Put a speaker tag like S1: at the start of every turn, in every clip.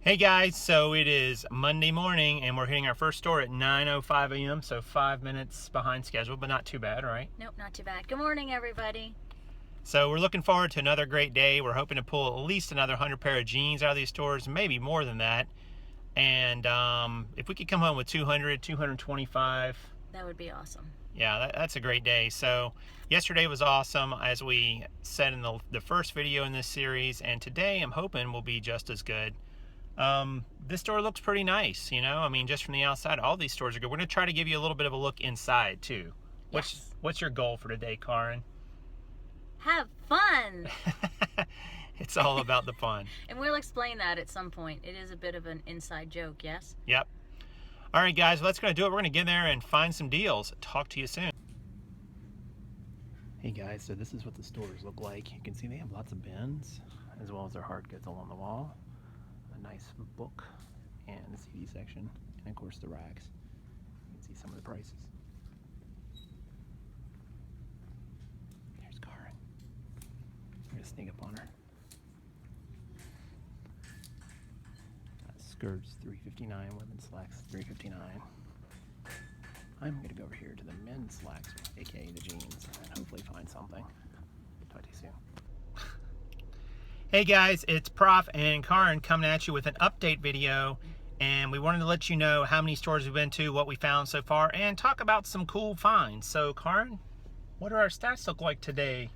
S1: Hey guys, so it is Monday morning and we're hitting our first store at 9:05 a.m. So 5 minutes behind schedule, but not too bad, right?
S2: Nope, not too bad. Good morning, everybody.
S1: So we're looking forward to another great day. We're hoping to pull at least another 100 pair of jeans out of these stores, maybe more than that. And if we could come home with 200, 225.
S2: That would be awesome.
S1: Yeah, that's a great day. So yesterday was awesome, as we said in the first video in this series, and today I'm hoping will be just as good. This store looks pretty nice, you know. I mean, just from the outside, all these stores are good. We're going to try to give you a little bit of a look inside too.
S2: Yes.
S1: What's your goal for today, Karin?
S2: Have fun.
S1: It's all about the fun.
S2: And we'll explain that at some point. It is a bit of an inside joke, yes?
S1: Yep. All right, guys, well, that's going to do it. We're going to get in there and find some deals. Talk to you soon. Hey guys, so this is what the stores look like. You can see they have lots of bins, as well as their hard goods along the wall. A nice book and the CD section, and of course the racks. You can see some of the prices. There's Karin. I'm gonna sneak up on her. Skirts $3.59, women's slacks $3.59. I'm gonna go over here to the men's slacks, aka the jeans, and hopefully find something. Talk to you soon. Hey guys, it's Prof and Karin coming at you with an update video, and we wanted to let you know how many stores we've been to, what we found so far, and talk about some cool finds. So Karin, what do our stats look like today?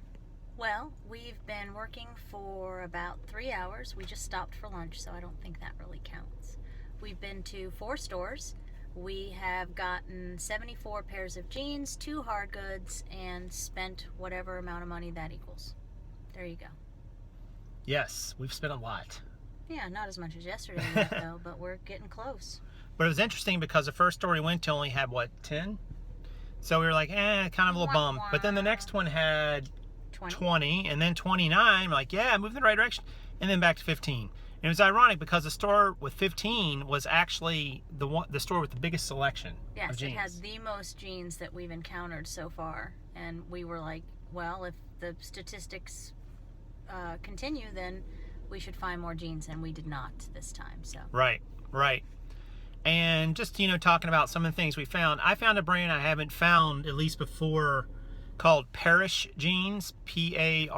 S2: Well, we've been working for about 3 hours. We just stopped for lunch, so I don't think that really counts. We've been to 4 stores. We have gotten 74 pairs of jeans, 2 hard goods, and spent whatever amount of money that equals. There you go.
S1: Yes, we've spent a lot.
S2: Yeah, not as much as yesterday yet, though, but we're getting close.
S1: But it was interesting because the first store we went to only had, what, 10? So we were like, kind of a little bummed. But then the next one had 20, and then 29. We're like, yeah, moving in the right direction. And then back to 15. And it was ironic because the store with 15 was actually the store with the biggest selection of jeans.
S2: Yes, it has the most jeans that we've encountered so far. And we were like, well, if the statistics continue, then we should find more jeans, and we did not this time. So
S1: right. And just, you know, talking about some of the things we found, I found a brand I haven't found at least before called Parrish jeans, P-A-R-R-I-S-H.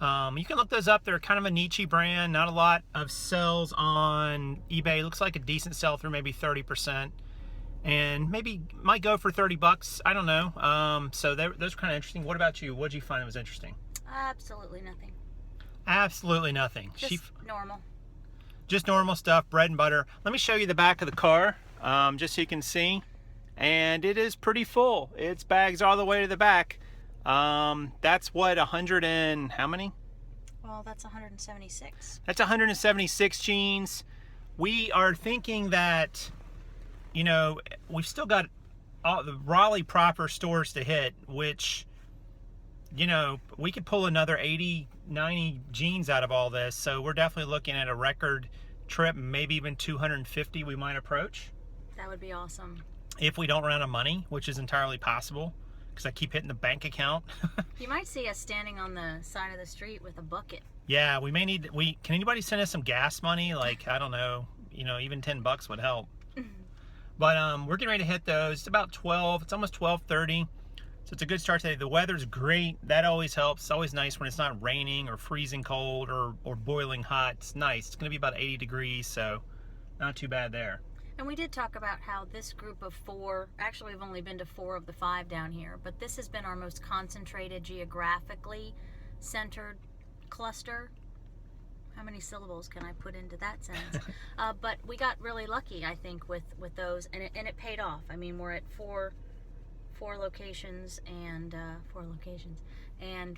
S1: You can look those up. They're kind of a niche brand, not a lot of sales on eBay. It looks like a decent sell-through, maybe 30%, and maybe might go for 30 bucks. I don't know. So those are kind of interesting. What about you? What did you find that was interesting?
S2: absolutely nothing.
S1: Absolutely nothing.
S2: Just normal.
S1: Just normal stuff, bread and butter. Let me show you the back of the car, just so you can see. And it is pretty full. Its bags all the way to the back. That's what, 100 and how many?
S2: Well, that's 176.
S1: That's 176 jeans. We are thinking that, you know, we've still got all the Raleigh proper stores to hit, which, you know, we could pull another 80, 90 jeans out of all this. So we're definitely looking at a record trip, maybe even 250 we might approach.
S2: That would be awesome.
S1: If we don't run out of money, which is entirely possible, because I keep hitting the bank account.
S2: You might see us standing on the side of the street with a bucket.
S1: Yeah, we may need, can anybody send us some gas money? Like, I don't know, you know, even 10 bucks would help. But we're getting ready to hit those. It's about 12, it's almost 12:30. So it's a good start today. The weather's great. That always helps. It's always nice when it's not raining or freezing cold or boiling hot. It's nice. It's going to be about 80 degrees, so not too bad there.
S2: And we did talk about how this group of 4, actually we've only been to 4 of the 5 down here, but this has been our most concentrated, geographically centered cluster. How many syllables can I put into that sentence? But we got really lucky, I think, with those, and it paid off. I mean, we're at four locations, and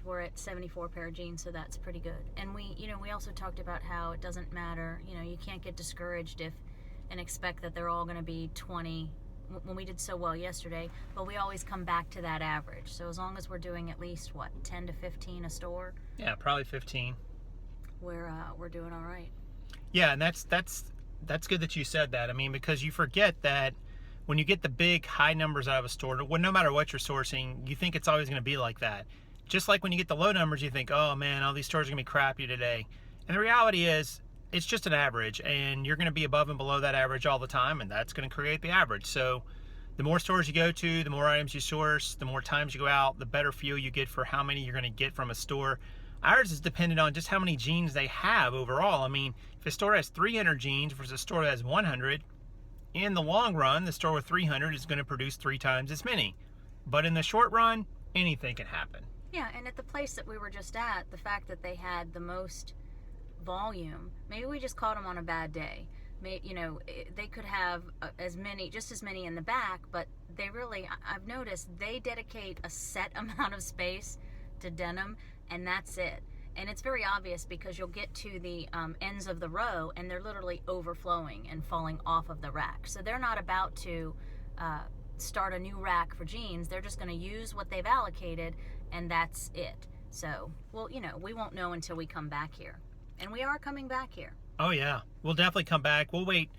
S2: we're at 74 pair of jeans, so that's pretty good. And we also talked about how it doesn't matter, you know, you can't get discouraged and expect that they're all going to be 20 when we did so well yesterday, but we always come back to that average. So as long as we're doing at least, what, 10 to 15 a store?
S1: Yeah, probably 15.
S2: We're doing all right.
S1: Yeah, and that's good that you said that. I mean, because you forget that when you get the big high numbers out of a store, no matter what you're sourcing, you think it's always going to be like that. Just like when you get the low numbers, you think, oh man, all these stores are going to be crappy today. And the reality is, it's just an average, and you're going to be above and below that average all the time, and that's going to create the average. So the more stores you go to, the more items you source, the more times you go out, the better feel you get for how many you're going to get from a store. Ours is dependent on just how many jeans they have overall. I mean, if a store has 300 jeans versus a store that has 100, in the long run, the store with 300 is going to produce 3 times as many. But in the short run, anything can happen.
S2: Yeah, and at the place that we were just at, the fact that they had the most volume, maybe we just caught them on a bad day. You know, they could have just as many in the back, but they really, I've noticed, they dedicate a set amount of space to denim, and that's it. And it's very obvious because you'll get to the ends of the row and they're literally overflowing and falling off of the rack. So they're not about to start a new rack for jeans. They're just going to use what they've allocated, and that's it. So, well, you know, we won't know until we come back here. And we are coming back here.
S1: Oh, yeah. We'll definitely come back. We'll wait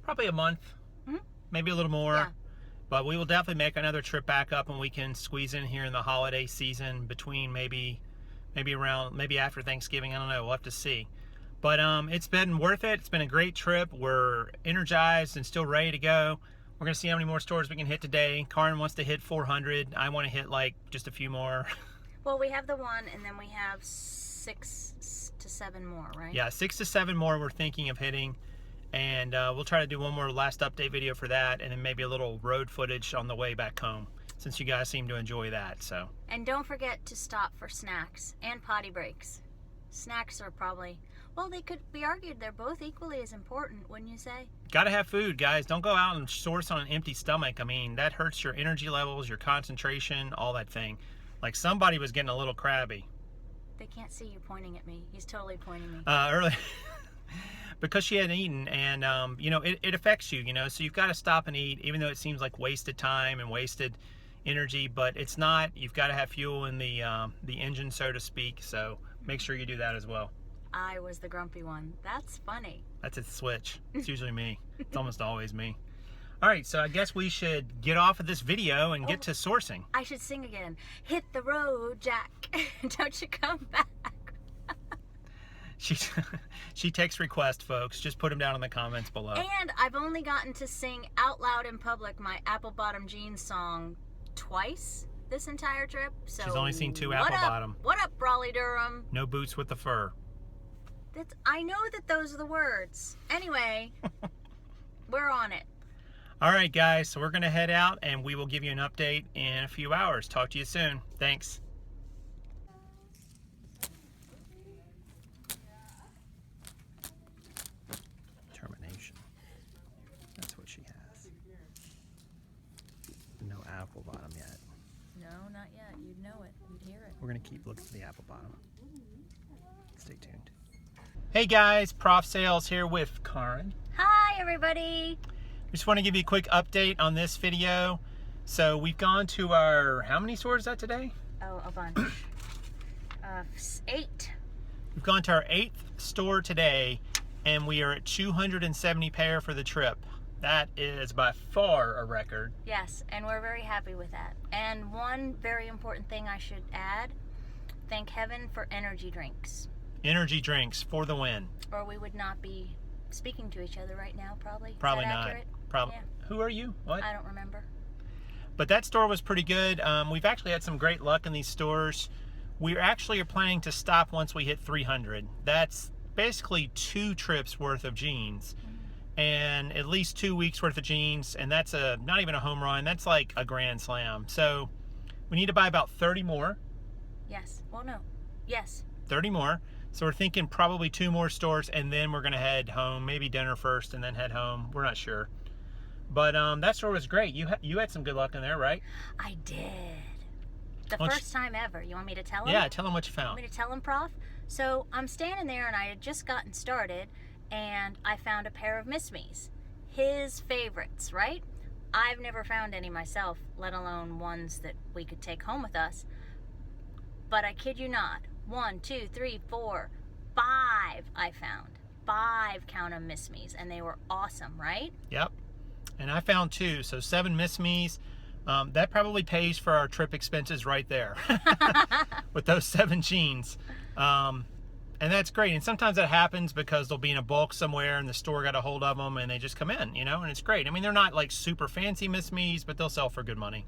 S1: probably a month, maybe a little more.
S2: Yeah.
S1: But we will definitely make another trip back up, and we can squeeze in here in the holiday season between maybe after Thanksgiving. I don't know. We'll have to see. But it's been worth it. It's been a great trip. We're energized and still ready to go. We're going to see how many more stores we can hit today. Karin wants to hit 400. I want to hit like just a few more.
S2: Well, we have the one, and then we have 6 to 7 more, right?
S1: Yeah, 6 to 7 more we're thinking of hitting. And we'll try to do one more last update video for that, and then maybe a little road footage on the way back home, since you guys seem to enjoy that. So. And
S2: don't forget to stop for snacks and potty breaks. Snacks are probably, well, they could be argued they're both equally as important, wouldn't you say?
S1: Gotta have food, guys. Don't go out and source on an empty stomach. I mean, that hurts your energy levels, your concentration, all that thing. Like, somebody was getting a little crabby.
S2: They can't see you pointing at me. He's totally pointing me.
S1: Early. Because she hadn't eaten, and you know, it affects you, you know, so you've got to stop and eat, even though it seems like wasted time and wasted energy, but it's not. You've got to have fuel in the engine, so to speak, so make sure you do that as well.
S2: I was the grumpy one. That's funny.
S1: That's a switch. It's usually me. It's almost always me. All right, so I guess we should get off of this video and get to sourcing.
S2: I should sing again. Hit the road, Jack. Don't you come back.
S1: She takes requests, folks. Just put them down in the comments below.
S2: And I've only gotten to sing out loud in public my Apple Bottom Jeans song twice this entire trip. So
S1: she's only seen 2 Apple Bottom.
S2: What up, Raleigh Durham?
S1: No boots with the fur.
S2: I know that those are the words. Anyway, we're on it.
S1: All right, guys. So we're going to head out, and we will give you an update in a few hours. Talk to you soon. Thanks. Apple bottom yet.
S2: No, not yet. You'd know it. You'd hear it.
S1: We're going to keep looking for the apple bottom. Stay tuned. Hey guys, Prof Sales here with Karin.
S2: Hi everybody.
S1: We just want to give you a quick update on this video. So we've gone to our, how many stores is that today?
S2: Oh, a bunch. 8.
S1: We've gone to our 8th store today, and we are at 270 pair for the trip. That is by far a record.
S2: Yes, and we're very happy with that. And one very important thing I should add, thank heaven for energy drinks.
S1: Energy drinks for the win.
S2: Or we would not be speaking to each other right now, probably.
S1: Probably
S2: is that
S1: not.
S2: Accurate?
S1: Probably.
S2: Yeah.
S1: Who are you? What?
S2: I don't remember.
S1: But that store was pretty good. We've actually had some great luck in these stores. We actually are planning to stop once we hit 300. That's basically 2 trips worth of jeans. And at least 2 weeks worth of jeans, and that's not even a home run, that's like a grand slam. So we need to buy about 30 more.
S2: Yes. Well, no. Yes.
S1: 30 more. So we're thinking probably 2 more stores, and then we're gonna head home. Maybe dinner first and then head home. We're not sure. But that store was great. You had some good luck in there, right?
S2: I did. The first time ever. You want me to tell him?
S1: Yeah, tell him what you found.
S2: Want me to tell him, Prof? So I'm standing there, and I had just gotten started, and I found a pair of Miss Me's. His favorites, right? I've never found any myself, let alone ones that we could take home with us. But I kid you not, 1, 2, 3, 4, 5 I found. 5, count them, Miss Me's, and they were awesome, right?
S1: Yep. And I found 2, so 7 Miss Me's. That probably pays for our trip expenses right there with those 7 jeans. And that's great. And sometimes that happens because they'll be in a bulk somewhere and the store got a hold of them and they just come in, you know, and it's great. I mean, they're not like super fancy Miss Me's, but they'll sell for good money.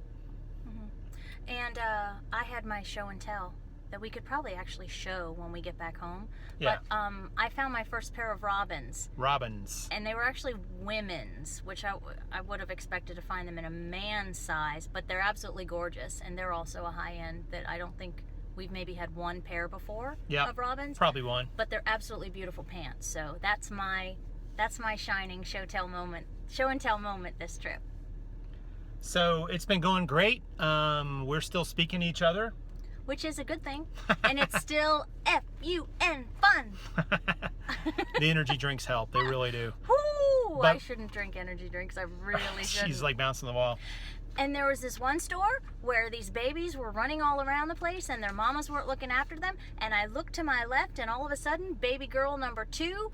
S2: And I had my show and tell that we could probably actually show when we get back home.
S1: Yeah.
S2: But I found my first pair of robins.
S1: Robins.
S2: And they were actually women's, which I would have expected to find them in a man's size, but they're absolutely gorgeous. And they're also a high end that I don't think we've maybe had one pair before of robins.
S1: Probably one.
S2: But they're absolutely beautiful pants. So that's my shining show and tell moment this trip.
S1: So it's been going great. We're still speaking to each other.
S2: Which is a good thing. And it's still F-U-N, fun.
S1: The energy drinks help. They really do.
S2: Woo!
S1: But
S2: I shouldn't drink energy drinks. I really shouldn't.
S1: She's like bouncing the wall.
S2: And there was this one store where these babies were running all around the place and their mamas weren't looking after them. And I looked to my left and all of a sudden, baby girl number 2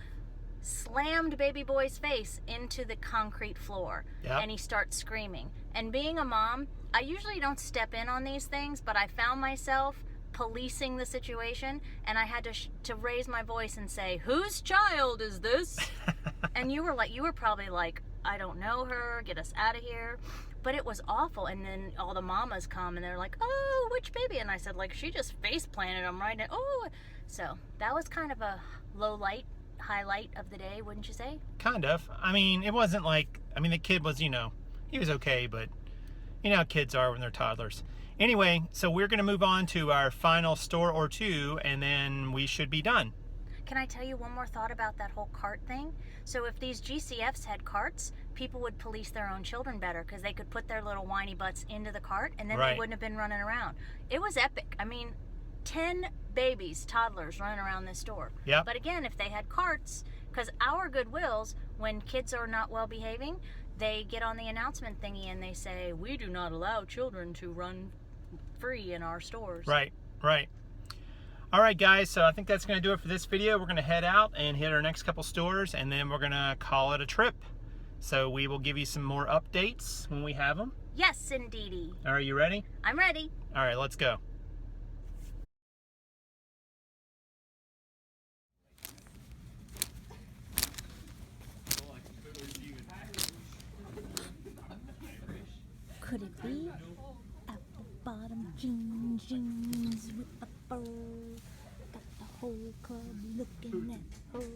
S2: slammed baby boy's face into the concrete floor.
S1: Yep.
S2: And he starts screaming. And being a mom, I usually don't step in on these things, but I found myself policing the situation, and I had to raise my voice and say, "Whose child is this?" And you were probably like, "I don't know her, get us out of here." But it was awful. And then all the mamas come and they're like, "Oh, which baby?" And I said, like, she just face planted him right in. Oh, so that was kind of a highlight of the day, wouldn't you say?
S1: Kind of. I mean, it wasn't like, I mean, the kid was, you know, he was okay, but you know how kids are when they're toddlers. Anyway, so we're going to move on to our final store or two, and then we should be done.
S2: Can I tell you one more thought about that whole cart thing? So if these GCFs had carts, people would police their own children better because they could put their little whiny butts into the cart and then they wouldn't have been running around. It was epic. I mean, 10 babies, toddlers running around this store.
S1: Yep.
S2: But again, if they had carts, because our Goodwills, when kids are not well behaving, they get on the announcement thingy and they say, "We do not allow children to run free in our stores."
S1: Right, right. All right, guys, so I think that's going to do it for this video. We're going to head out and hit our next couple stores, and then we're going to call it a trip. So we will give you some more updates when we have them.
S2: Yes, indeedy.
S1: Are you ready?
S2: I'm ready.
S1: All right, let's go.
S2: Could it be apple bottom jeans with a bow? Got the whole club looking at her.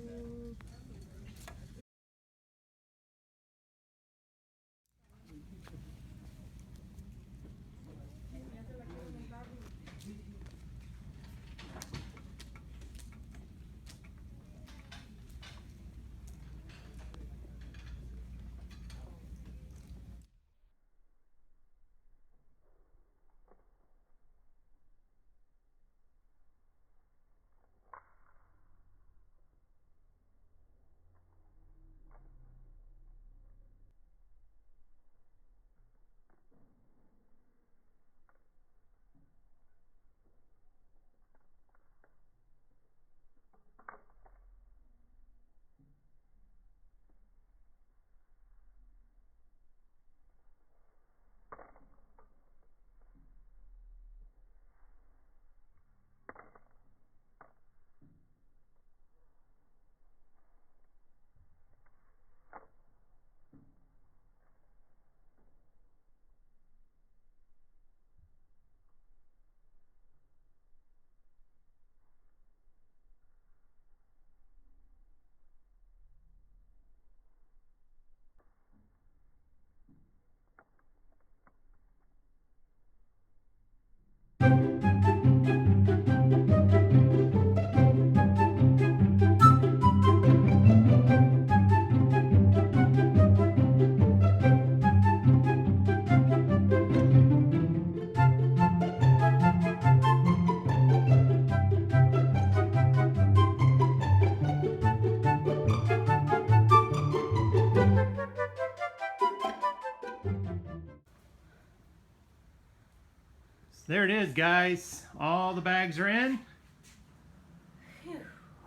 S1: There it is, guys. All the bags are in.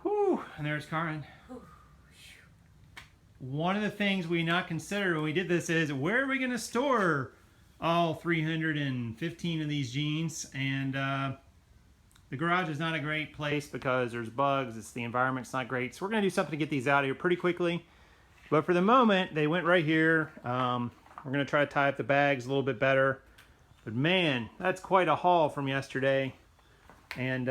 S1: Whew. And there's Karen. One of the things we not considered when we did this is, where are we going to store all 315 of these jeans? And the The garage is not a great place because there's bugs. It's the environment's not great. So we're going to do something to get these out of here pretty quickly. But for the moment, they went right here. We're going to try to tie up the bags a little bit better. But man, that's quite a haul from yesterday. And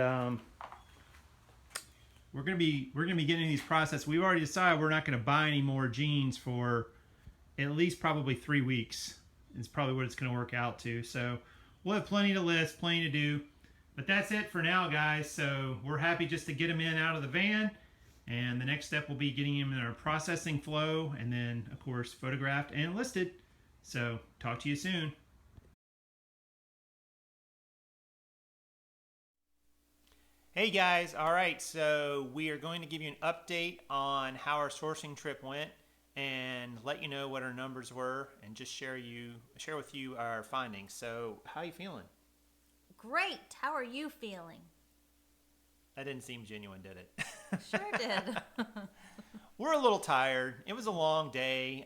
S1: we're gonna be getting these processed. We've already decided we're not going to buy any more jeans for at least probably 3 weeks. It's probably what it's going to work out to. So we'll have plenty to list, plenty to do. But that's it for now, guys. So we're happy just to get them in out of the van. And the next step will be getting them in our processing flow. And then, of course, photographed and listed. So talk to you soon. Hey guys, all right, so we are going to give you an update on how our sourcing trip went and let you know what our numbers were and just share with you our findings. So how are you feeling?
S2: Great. How are you feeling?
S1: That didn't seem genuine, did it?
S2: Sure did.
S1: We're a little tired. It was a long day.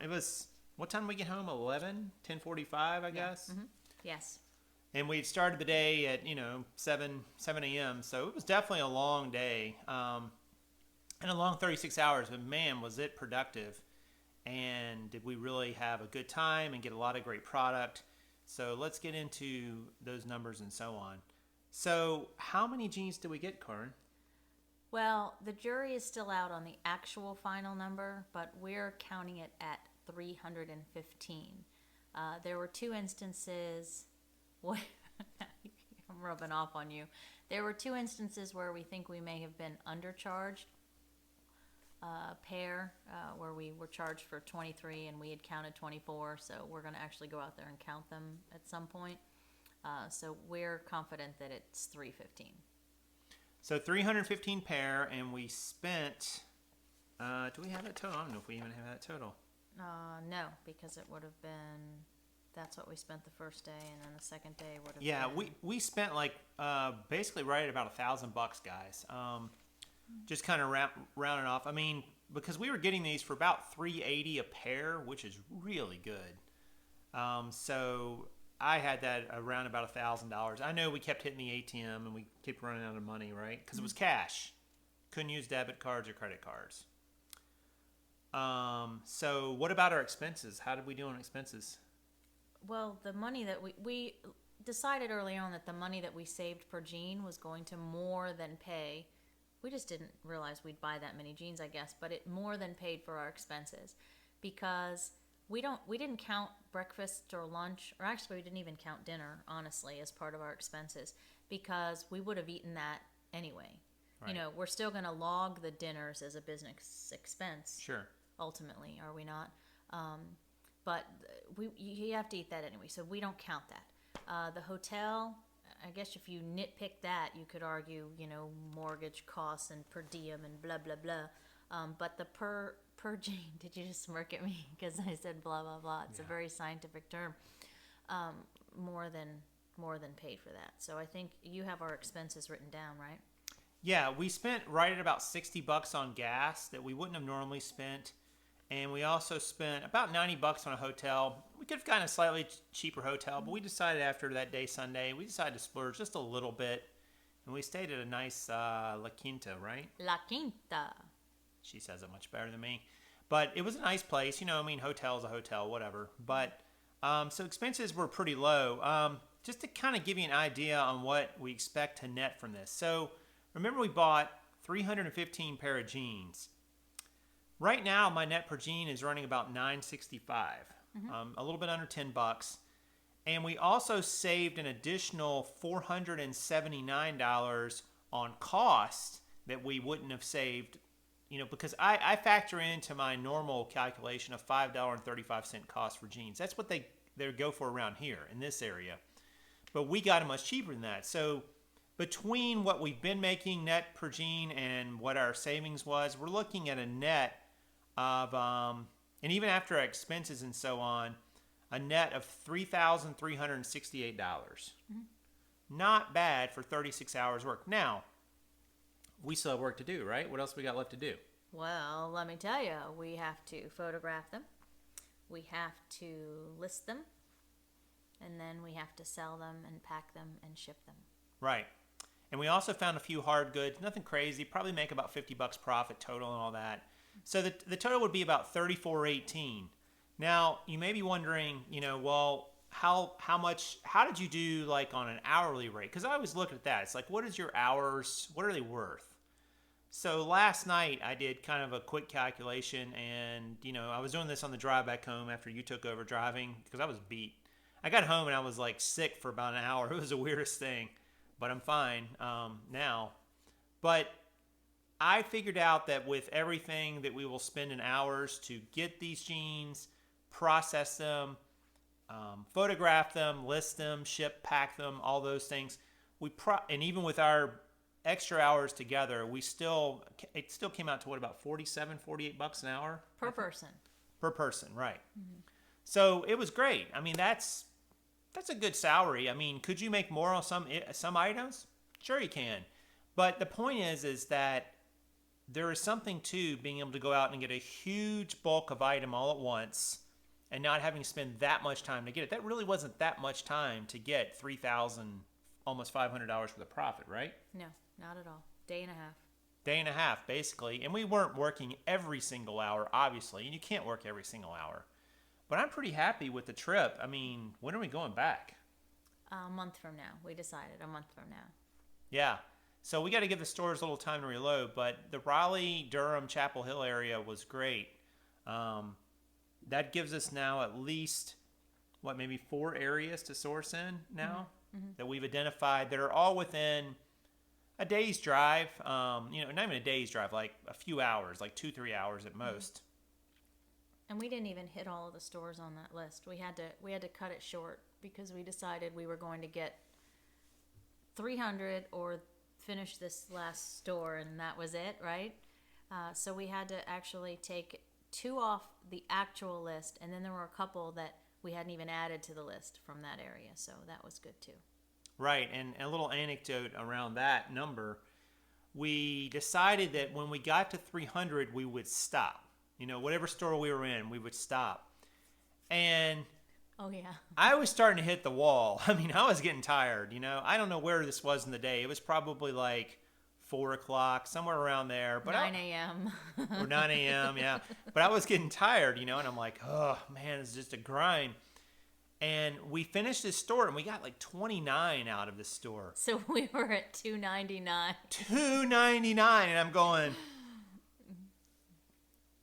S1: It was, what time did we get home? 10:45, I guess?
S2: Mm-hmm. Yes.
S1: And we started the day at, 7 a.m. So it was definitely a long day and a long 36 hours. But man, was it productive. And did we really have a good time and get a lot of great product. So let's get into those numbers and so on. So how many jeans did we get, Karin?
S2: Well, the jury is still out on the actual final number, but we're counting it at 315. There were 2 instances... What? I'm rubbing off on you. There were 2 instances where we think we may have been undercharged. Pair, where we were charged for 23 and we had counted 24, so we're going to actually go out there and count them at some point. So we're confident that it's 315.
S1: So 315 pair, and we spent, do we have that total? I don't know if we even have that total.
S2: No, because it would have been... That's what we spent the first day, and then the second day would have been...
S1: we spent like basically right at about $1,000, guys. Just kind of rounding off. I mean, because we were getting these for about $380 a pair, which is really good. So I had that around about $1,000. I know we kept hitting the ATM and we kept running out of money, right? Because it was cash. Couldn't use debit cards or credit cards. So what about our expenses? How did we do on expenses?
S2: Well, the money that we decided early on that the money that we saved per jean was going to more than pay. We just didn't realize we'd buy that many jeans, I guess, but it more than paid for our expenses because we didn't count breakfast or lunch, or actually we didn't even count dinner, honestly, as part of our expenses because we would have eaten that anyway. Right. We're still going to log the dinners as a business expense. Sure. Ultimately, are we not? But you have to eat that anyway, so we don't count that. The hotel, I guess if you nitpick that, you could argue, mortgage costs and per diem and blah, blah, blah. But the per jean, did you just smirk at me because I said blah, blah, blah? It's a very scientific term. More than paid for that. So I think you have our expenses written down, right?
S1: Yeah, we spent right at about $60 on gas that we wouldn't have normally spent. And we also spent about $90 on a hotel. We could have gotten a slightly cheaper hotel, but we decided after that day Sunday, we decided to splurge just a little bit. And we stayed at a nice La Quinta, right?
S2: La Quinta.
S1: She says it much better than me. But it was a nice place. Hotel's a hotel, whatever. But so expenses were pretty low. Just to kind of give you an idea on what we expect to net from this. So remember we bought 315 pair of jeans. Right now, my net per jean is running about $9.65, a little bit under $10. And we also saved an additional $479 on costs that we wouldn't have saved, because I factor into my normal calculation of $5.35 cost for jeans. That's what they go for around here in this area. But we got it much cheaper than that. So between what we've been making net per jean and what our savings was, we're looking at a net of, and even after our expenses and so on, a net of $3,368. Not bad for 36 hours work. Now, we still have work to do, right? What else we got left to do?
S2: Well, let me tell you, we have to photograph them, we have to list them, and then we have to sell them and pack them and ship them.
S1: Right. And we also found a few hard goods, nothing crazy, probably make about $50 profit total and all that. So the total would be about $34.18. Now, you may be wondering, well, how did you do like on an hourly rate? Because I always look at that. It's like, what is your hours? What are they worth? So last night I did kind of a quick calculation, and I was doing this on the drive back home after you took over driving because I was beat. I got home and I was like sick for about an hour. It was the weirdest thing, but I'm fine now. But I figured out that with everything that we will spend in hours to get these jeans, process them, photograph them, list them, ship, pack them, all those things, and even with our extra hours together, it still came out to what, about $48 an hour
S2: per person.
S1: Per person, right? Mm-hmm. So it was great. I mean, that's a good salary. I mean, could you make more on some items? Sure, you can. But the point is that there is something to being able to go out and get a huge bulk of item all at once, and not having to spend that much time to get it. That really wasn't that much time to get $3,000, almost $500 worth of profit, right?
S2: No. Not at all. Day and a half.
S1: Day and a half, basically. And we weren't working every single hour, obviously. And you can't work every single hour. But I'm pretty happy with the trip. I mean, when are we going back?
S2: A month from now. We decided a month from now.
S1: Yeah. So we got to give the stores a little time to reload. But the Raleigh, Durham, Chapel Hill area was great. That gives us now at least, maybe 4 areas to source in now that we've identified that are all within a day's drive, not even a day's drive, like a few hours, like 2-3 hours at most.
S2: And we didn't even hit all of the stores on that list. We had to cut it short because we decided we were going to get 300 or finish this last store, and that was it, right? So we had to actually take 2 off the actual list, and then there were a couple that we hadn't even added to the list from that area, so that was good too.
S1: Right, and a little anecdote around that number, we decided that when we got to 300, we would stop. Whatever store we were in, we would stop. And
S2: oh yeah,
S1: I was starting to hit the wall. I mean, I was getting tired, I don't know where this was in the day. It was probably like 4 o'clock, somewhere around there. But
S2: 9 a.m.
S1: Or 9 a.m., yeah. But I was getting tired, and I'm like, oh, man, it's just a grind. And we finished this store, and we got like 29 out of this store.
S2: So we were at $2.99.
S1: $2.99, and I'm going.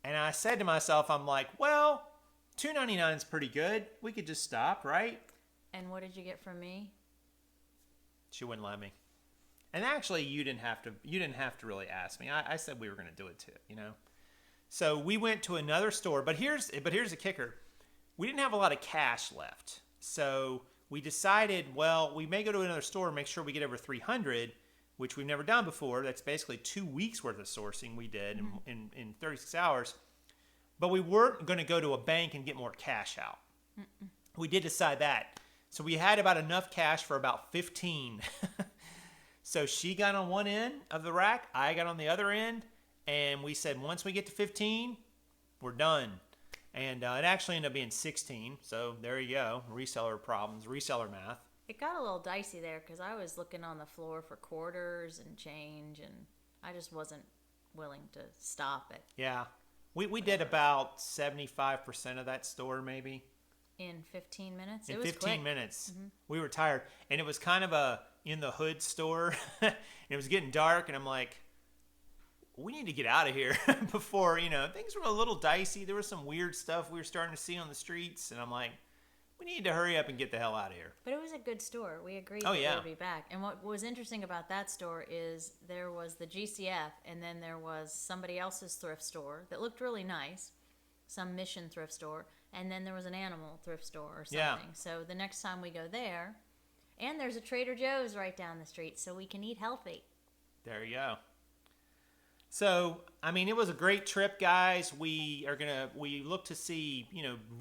S1: And I said to myself, I'm like, well, $2.99 is pretty good. We could just stop, right?
S2: And what did you get from me?
S1: She wouldn't let me. And actually, you didn't have to really ask me. I said we were going to do it too, So we went to another store, but here's the kicker. We didn't have a lot of cash left. So we decided, well, we may go to another store and make sure we get over 300, which we've never done before. That's basically 2 weeks worth of sourcing we did in 36 hours. But we weren't going to go to a bank and get more cash out. We did decide that. So we had about enough cash for about 15. So she got on one end of the rack, I got on the other end, and we said once we get to 15, we're done. And it actually ended up being 16. So there you go. Reseller problems, reseller math.
S2: It got a little dicey there because I was looking on the floor for quarters and change, and I just wasn't willing to stop it.
S1: Yeah. We did about 75% of that store maybe.
S2: In 15 minutes?
S1: In
S2: it was
S1: 15
S2: quick.
S1: minutes. Mm-hmm. We were tired. And it was kind of a in the hood store. And it was getting dark, and I'm like, we need to get out of here before, things were a little dicey. There was some weird stuff we were starting to see on the streets, and I'm like, we need to hurry up and get the hell out of here.
S2: But it was a good store. We agreed
S1: that
S2: we would be back. And what was interesting about that store is there was the GCF, and then there was somebody else's thrift store that looked really nice, some Mission thrift store, and then there was an animal thrift store or something.
S1: Yeah.
S2: So the next time we go there, and there's a Trader Joe's right down the street, so we can eat healthy.
S1: There you go. So, I mean, it was a great trip, guys. We look to see,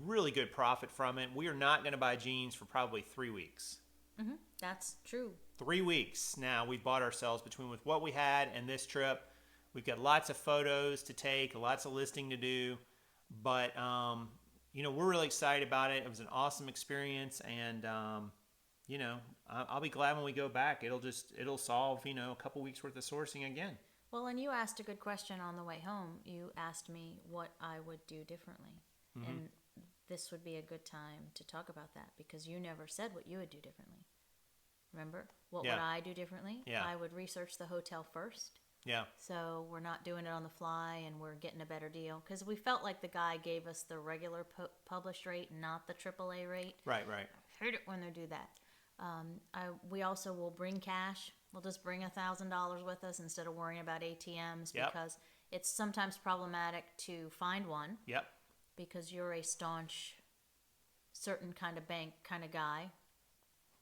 S1: really good profit from it. We are not going to buy jeans for probably 3 weeks.
S2: Mm-hmm. That's true.
S1: 3 weeks now we bought ourselves between with what we had and this trip. We've got lots of photos to take, lots of listing to do, but, we're really excited about it. It was an awesome experience, and, I'll be glad when we go back. It'll solve, a couple weeks worth of sourcing again.
S2: Well, and you asked a good question on the way home. You asked me what I would do differently. Mm-hmm. And this would be a good time to talk about that because you never said what you would do differently. Remember? What would I do differently?
S1: Yeah.
S2: I would research the hotel first.
S1: Yeah.
S2: So we're not doing it on the fly and we're getting a better deal. Because we felt like the guy gave us the regular published rate, not the AAA rate.
S1: Right.
S2: I hate it when they do that. We also will bring cash. We'll just bring $1,000 with us instead of worrying about ATMs because it's sometimes problematic to find one.
S1: Yep.
S2: Because you're a staunch, certain kind of bank kind of guy.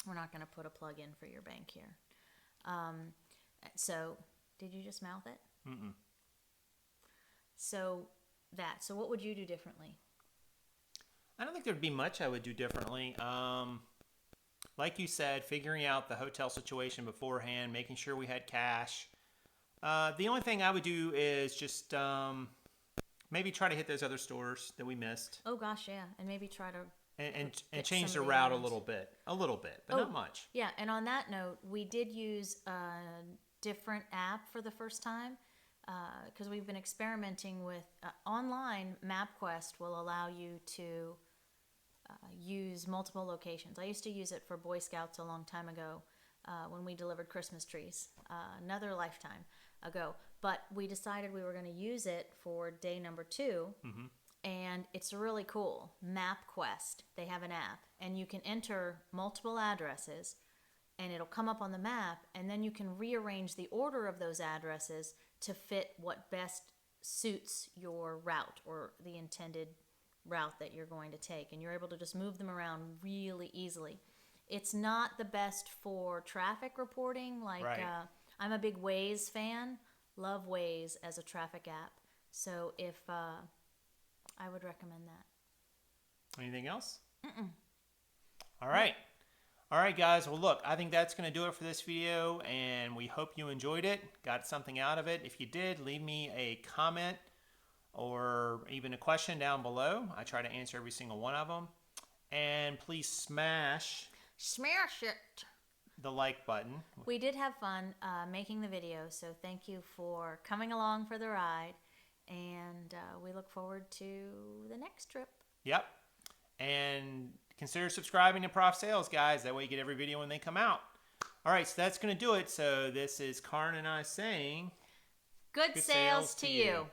S2: We're not going to put a plug in for your bank here. So, did you just mouth it? Mm-mm. So what would you do differently?
S1: I don't think there'd be much I would do differently. Like you said, figuring out the hotel situation beforehand, making sure we had cash. The only thing I would do is just maybe try to hit those other stores that we missed.
S2: Oh gosh, yeah, and maybe try to
S1: and change the route a little bit, but not much.
S2: Yeah, and on that note, we did use a different app for the first time because we've been experimenting with online. MapQuest will allow you to use multiple locations. I used to use it for Boy Scouts a long time ago when we delivered Christmas trees, another lifetime ago. But we decided we were going to use it for day number 2. Mm-hmm. And it's really cool. MapQuest, they have an app, and you can enter multiple addresses, and it'll come up on the map, and then you can rearrange the order of those addresses to fit what best suits your route or the intended route that you're going to take, and you're able to just move them around really easily. It's not the best for traffic reporting. I'm a big Waze fan, love Waze as a traffic app. So if I would recommend that.
S1: Anything else? Mm-mm. All right, guys. Well, look, I think that's going to do it for this video, and we hope you enjoyed it, got something out of it. If you did, leave me a comment or even a question down below. I try to answer every single one of them. And please smash
S2: it.
S1: The like button.
S2: We did have fun making the video, so thank you for coming along for the ride. And we look forward to the next trip.
S1: Yep. And consider subscribing to Prof Sales, guys. That way you get every video when they come out. All right, so that's going to do it. So this is Karn and I saying...
S2: Good sales to you.